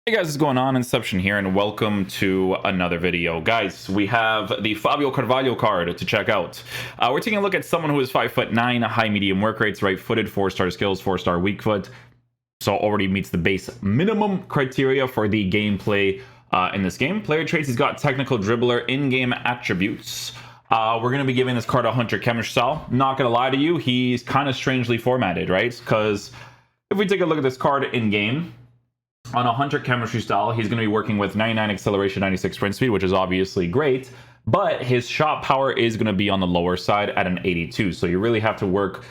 Hey guys, what's going on? Inception here, and welcome to another video. Guys, we have the Fabio Carvalho card to check out. We're taking a look at someone who is 5'9", high medium work rates, right-footed, 4-star skills, 4-star weak foot. So already meets the base minimum criteria for the gameplay in this game. Player traits, he's got technical dribbler, in-game attributes. We're going to be giving this card a hunter chemistry style. Not going to lie to you, he's kind of strangely formatted, right? Because if we take a look at this card in-game, on a hunter chemistry style, he's going to be working with 99 acceleration, 96 sprint speed, which is obviously great, but his shot power is going to be on the lower side at an 82. So you really have to work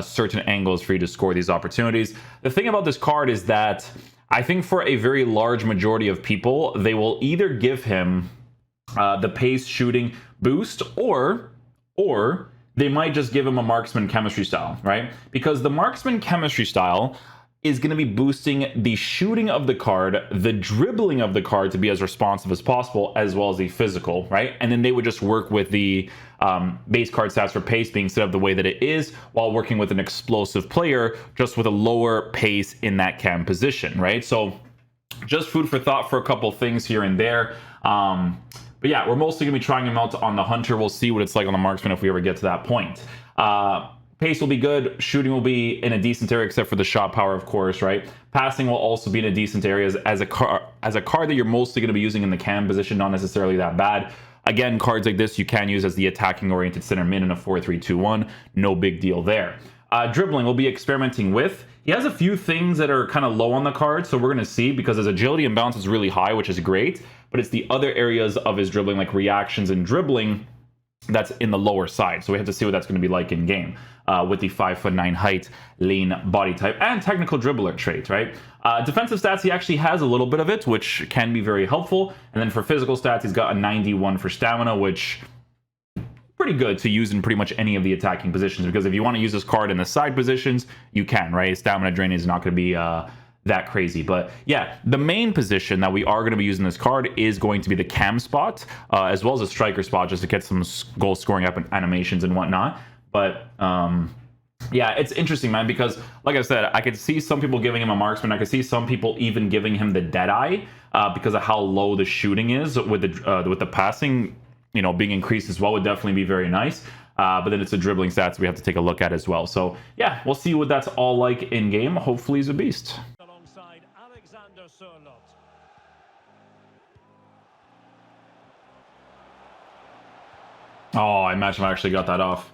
certain angles for you to score these opportunities. The thing about this card is that I think for a very large majority of people, they will either give him the pace shooting boost or they might just give him a marksman chemistry style, right? Because the marksman chemistry style is going to be boosting the shooting of the card, the dribbling of the card to be as responsive as possible, as well as the physical, right? And then they would just work with the base card stats for pace being set up the way that it is, while working with an explosive player, just with a lower pace in that cam position, right? So just food for thought for a couple things here and there. But yeah, we're mostly going to be trying him out on the hunter. We'll see what it's like on the marksman if we ever get to that point. Pace will be good. Shooting will be in a decent area, except for the shot power, of course, right? Passing will also be in a decent area as a card that you're mostly going to be using in the cam position, not necessarily that bad. Again, cards like this you can use as the attacking-oriented center mid in a 4-3-2-1. No big deal there. Dribbling we'll be experimenting with. He has a few things that are kind of low on the card, so we're going to see, because his agility and balance is really high, which is great, but it's the other areas of his dribbling, like reactions and dribbling, that's in the lower side. So we have to see what that's going to be like in game with the 5'9" height, lean body type, and technical dribbler trait, right? Defensive stats, he actually has a little bit of it, which can be very helpful. And then for physical stats, he's got a 91 for stamina, which pretty good to use in pretty much any of the attacking positions, because if you want to use this card in the side positions, you can, right? Stamina drain is not going to be that crazy. But yeah, the main position that we are going to be using this card is going to be the cam spot, as well as a striker spot, just to get some goal scoring up and animations and whatnot. But yeah, it's interesting, man, because like I said, I could see some people giving him a marksman. I could see some people even giving him the Deadeye because of how low the shooting is with the passing, you know, being increased as well would definitely be very nice. But then it's the dribbling stats we have to take a look at as well. So yeah, we'll see what that's all like in game. Hopefully he's a beast. Oh, I imagine I actually got that off.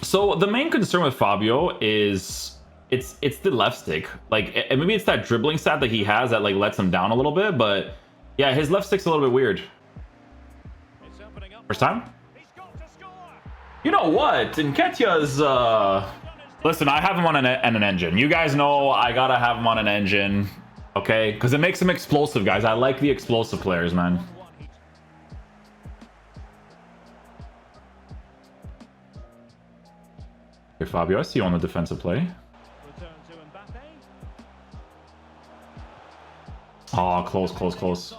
So the main concern with Fabio is it's the left stick. Like, maybe it's that dribbling stat that he has that like lets him down a little bit, but yeah, his left stick's a little bit weird. First time? You know what? Nketiah's listen, I have him on an engine. You guys know I gotta have him on an engine, okay? Because it makes him explosive, guys. I like the explosive players, man. Okay, Fabio, I see you on the defensive play. Oh, close, close, close.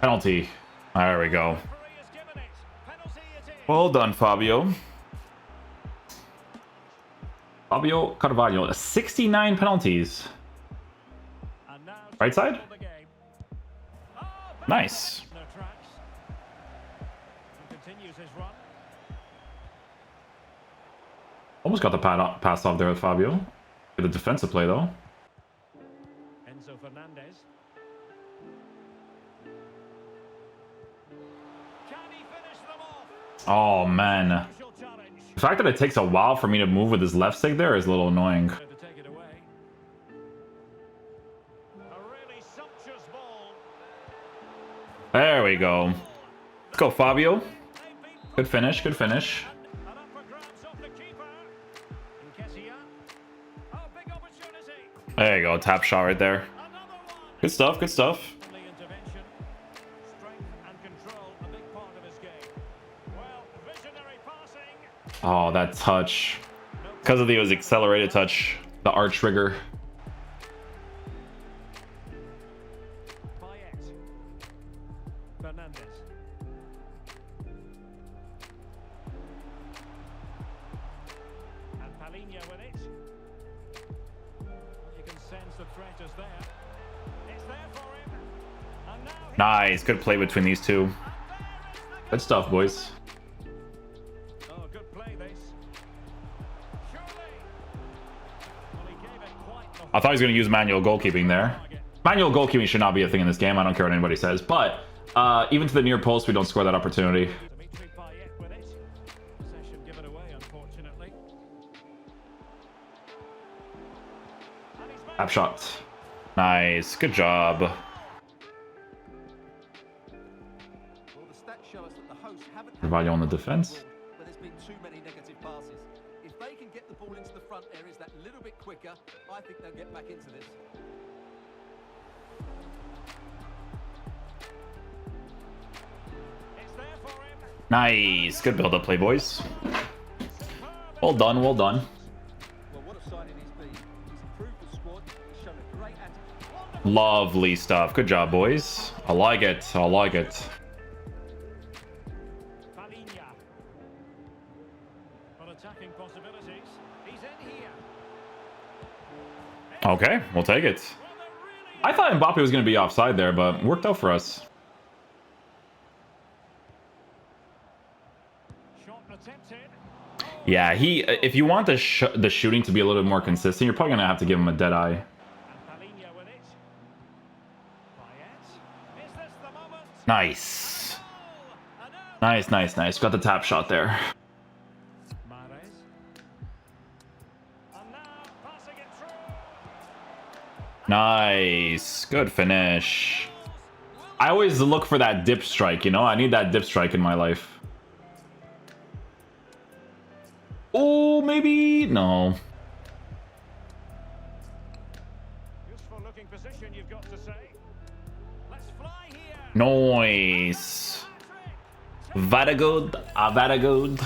Penalty. There we go. Well done, Fabio. Fabio Carvalho, 69 penalties. Right side? Nice. Almost got the pass off there with Fabio. The defensive play, though. Oh, man. The fact that it takes a while for me to move with his left stick there is a little annoying. There we go. Let's go, Fabio. Good finish, good finish. There you go, tap shot right there. Good stuff, good stuff. Oh, that touch. Because of the accelerated touch, the arch trigger. Nice, good play between these two. Good stuff, boys. I thought he was going to use manual goalkeeping there. Manual goalkeeping should not be a thing in this game. I don't care what anybody says. But even to the near post, we don't score that opportunity. Tap shot. Nice. Good job. Carvalho on the defense. There's been too many negative passes. If they can get the ball into the front areas that little bit quicker, I think they'll get back into this. Nice. Good build-up play, boys. Well done, well done. Well, what a signing he's been. He's improved the squad, he's shown a great attitude. Lovely stuff. Good job, boys. I like it. I like it. Okay, we'll take it. I thought Mbappe was going to be offside there, but worked out for us. Yeah, if you want the shooting to be a little bit more consistent, you're probably going to have to give him a dead eye. Nice. Nice, nice, nice. Got the tap shot there. Nice. Good finish. I always look for that dip strike, you know? I need that dip strike in my life. Oh, maybe? No. Nice. Very good. Very good.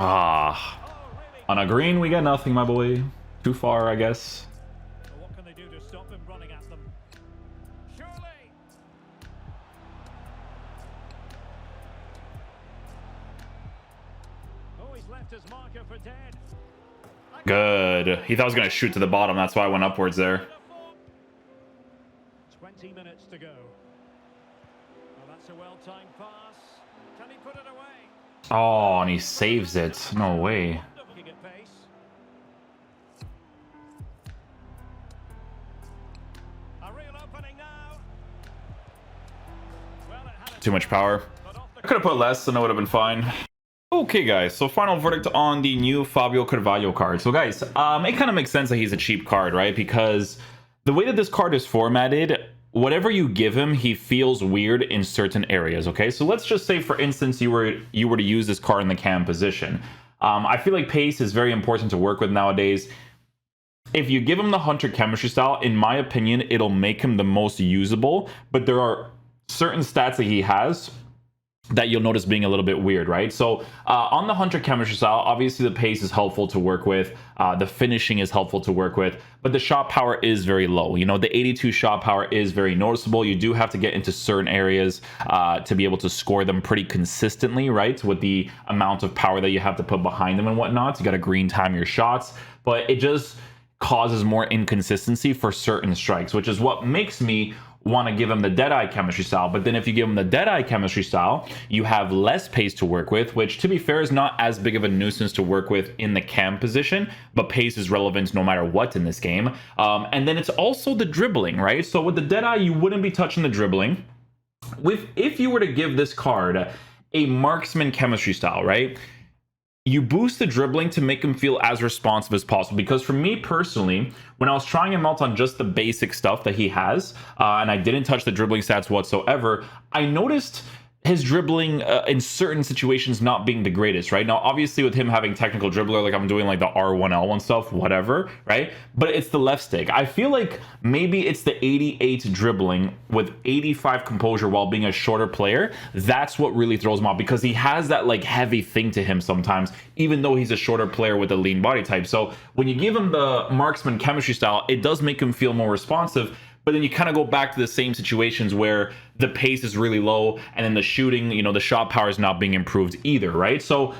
Ah. On a green, we get nothing, my boy. Too far, I guess. What can they do to stop him running at them? Surely. Oh, he's left his marker for dead. Good. He thought I was going to shoot to the bottom. That's why I went upwards there. 20 minutes to go. Well, that's a well-timed pass. Can he put it away? Oh, and he saves it. No way. Too much power. I could have put less and it would have been fine. Okay, guys, so final verdict on the new Fabio Carvalho card. So, guys, it kind of makes sense that he's a cheap card, right? Because the way that this card is formatted, whatever you give him, he feels weird in certain areas, okay? So let's just say, for instance, you were to use this card in the cam position. I feel like pace is very important to work with nowadays. If you give him the Hunter chemistry style, in my opinion, it'll make him the most usable, but there are certain stats that he has that you'll notice being a little bit weird, right? So on the Hunter chemistry style, obviously the pace is helpful to work with, the finishing is helpful to work with, but the shot power is very low. You know, the 82 shot power is very noticeable. You do have to get into certain areas to be able to score them pretty consistently, right? With the amount of power that you have to put behind them and whatnot. You got to green time your shots, but it just causes more inconsistency for certain strikes, which is what makes me want to give him the Deadeye chemistry style. But then if you give him the Deadeye chemistry style, you have less pace to work with, which, to be fair, is not as big of a nuisance to work with in the cam position, but pace is relevant no matter what in this game. And then it's also the dribbling, right? So with the Deadeye, you wouldn't be touching the dribbling. If you were to give this card a marksman chemistry style, right? You boost the dribbling to make him feel as responsive as possible. Because for me personally, when I was trying him out on just the basic stuff that he has, and I didn't touch the dribbling stats whatsoever, I noticed his dribbling in certain situations not being the greatest, right? Now, obviously with him having technical dribbler, like I'm doing like the R1L1 stuff, whatever, right? But it's the left stick. I feel like maybe it's the 88 dribbling with 85 composure while being a shorter player. That's what really throws him off, because he has that like heavy thing to him sometimes, even though he's a shorter player with a lean body type. So when you give him the marksman chemistry style, it does make him feel more responsive. but then you kind of go back to the same situations where the pace is really low, and then the shooting, you know, the shot power is not being improved either, right? So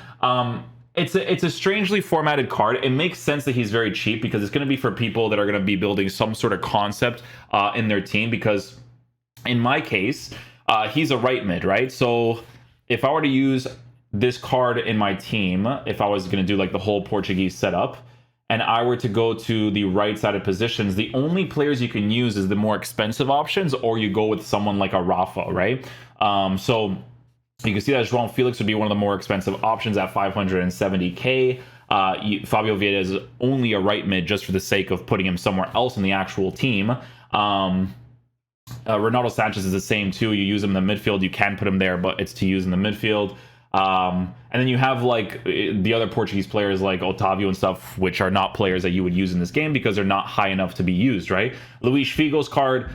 it's a strangely formatted card. It makes sense that he's very cheap because it's going to be for people that are going to be building some sort of concept in their team, because in my case, he's a right mid, right? So if I were to use this card in my team, if I was going to do like the whole Portuguese setup, and I were to go to the right-sided positions, the only players you can use is the more expensive options, or you go with someone like a Rafa, right? So you can see that João Felix would be one of the more expensive options at 570k. Fabio Vieira is only a right mid just for the sake of putting him somewhere else in the actual team. Ronaldo Sanchez is the same too. You use him in the midfield, you can put him there, but it's to use in the midfield. And then you have like the other Portuguese players like Otavio and stuff, which are not players that you would use in this game because they're not high enough to be used, right? Luis Figo's card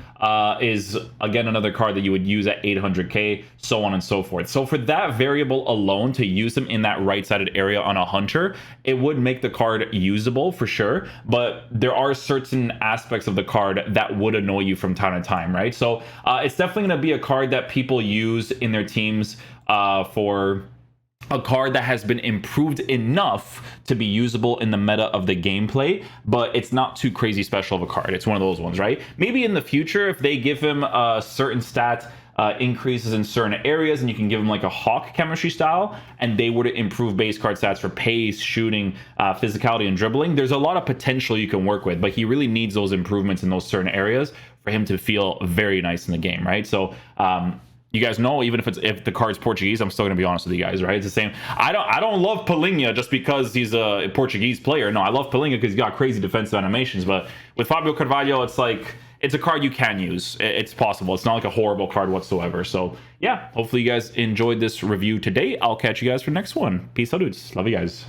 is again another card that you would use at 800k, so on and so forth. So for that variable alone, to use them in that right-sided area on a hunter, it would make the card usable for sure, but there are certain aspects of the card that would annoy you from time to time, right? So it's definitely going to be a card that people use in their teams for a card that has been improved enough to be usable in the meta of the gameplay, but it's not too crazy special of a card. It's one of those ones, right? Maybe in the future, if they give him a certain stat increases in certain areas, and you can give him like a Hawk chemistry style, and they were to improve base card stats for pace, shooting, physicality, and dribbling, there's a lot of potential you can work with, but he really needs those improvements in those certain areas for him to feel very nice in the game, right? So you guys know, even if the card's Portuguese, I'm still gonna be honest with you guys, right? It's the same. I don't love Palhinha just because he's a Portuguese player. No, I love Palhinha because he's got crazy defensive animations. But with Fabio Carvalho, it's like it's a card you can use. It's possible. It's not like a horrible card whatsoever. So yeah, hopefully you guys enjoyed this review today. I'll catch you guys for the next one. Peace out, dudes. Love you guys.